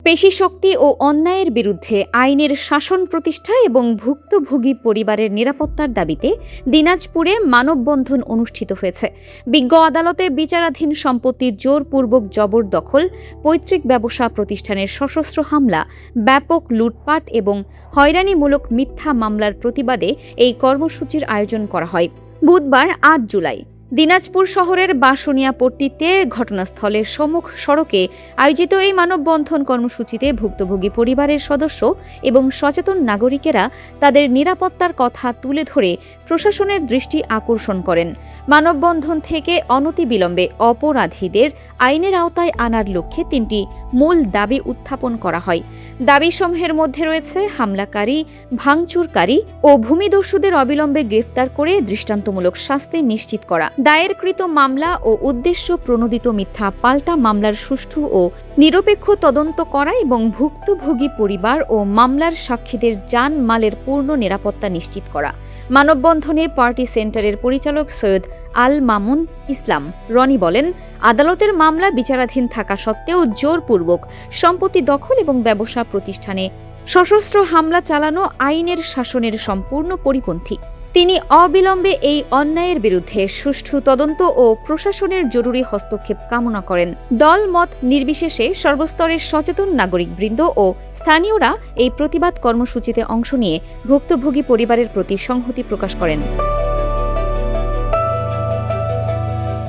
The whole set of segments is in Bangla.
পেশিশক্তি ও অন্যায়ের বিরুদ্ধে আইনের শাসন প্রতিষ্ঠা এবং ভুক্তভোগী পরিবারের নিরাপত্তার দাবিতে দিনাজপুরে মানববন্ধন অনুষ্ঠিত হয়েছে। বিজ্ঞ আদালতে বিচারাধীন সম্পত্তির জোরপূর্বক জবরদখল, পৈতৃক ব্যবসা প্রতিষ্ঠানের সশস্ত্র হামলা, ব্যাপক লুটপাট এবং হয়রানিমূলক মিথ্যা মামলার প্রতিবাদে এই কর্মসূচির আয়োজন করা হয়। বুধবার ৮ জুলাই দিনাজপুর শহরের বাঁশুনিয়া পট্টিতে ঘটনাস্থলের সম্মুখ সড়কে আয়োজিত এই মানববন্ধন কর্মসূচিতে ভুক্তভোগী পরিবারের সদস্য এবং সচেতন নাগরিকেরা তাদের নিরাপত্তার কথা তুলে ধরে প্রশাসনের দৃষ্টি আকর্ষণ করেন। মানববন্ধন থেকে অনতিবিলম্বে অপরাধীদের আইনের আওতায় আনার লক্ষ্যে ৩টি মূল দাবি উত্থাপন করা হয়। দাবিসমূহের মধ্যে রয়েছে হামলাকারী, ভাঙচুরকারী ও ভূমিদস্যুদের অবিলম্বে গ্রেফতার করে দৃষ্টান্তমূলক শাস্তি নিশ্চিত করা, দায়েরকৃত মামলা ও উদ্দেশ্য প্রণোদিত মিথ্যা পাল্টা মামলার সুষ্ঠু ও নিরপেক্ষ তদন্ত করা এবং ভুক্তভোগী পরিবার ও মামলার সাক্ষীদের জান-মালের পূর্ণ নিরাপত্তা নিশ্চিত করা। মানববন্ধনে পার্টি সেন্টারের পরিচালক সৈয়দ আল মামুন ইসলাম রনি বলেন, আদালতের মামলা বিচারাধীন থাকা সত্ত্বেও জোরপূর্বক সম্পত্তি দখল এবং ব্যবসা প্রতিষ্ঠানে সশস্ত্র হামলা চালানো আইনের শাসনের সম্পূর্ণ পরিপন্থী। তিনি অবিলম্বে এই অন্যায়ের বিরুদ্ধে সুষ্ঠু তদন্ত ও প্রশাসনের জরুরি হস্তক্ষেপ কামনা করেন। দল মত নির্বিশেষে সর্বস্তরের সচেতন নাগরিকবৃন্দ ও স্থানীয়রা এই প্রতিবাদ কর্মসূচিতে অংশ নিয়ে ভুক্তভোগী পরিবারের প্রতি সংহতি প্রকাশ করেন।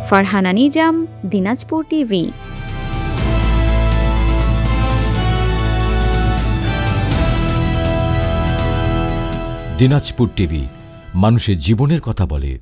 ফারহানা নিজাম, দিনাজপুর টিভি। দিনাজপুর টিভি মানুষের জীবনের কথা বলে।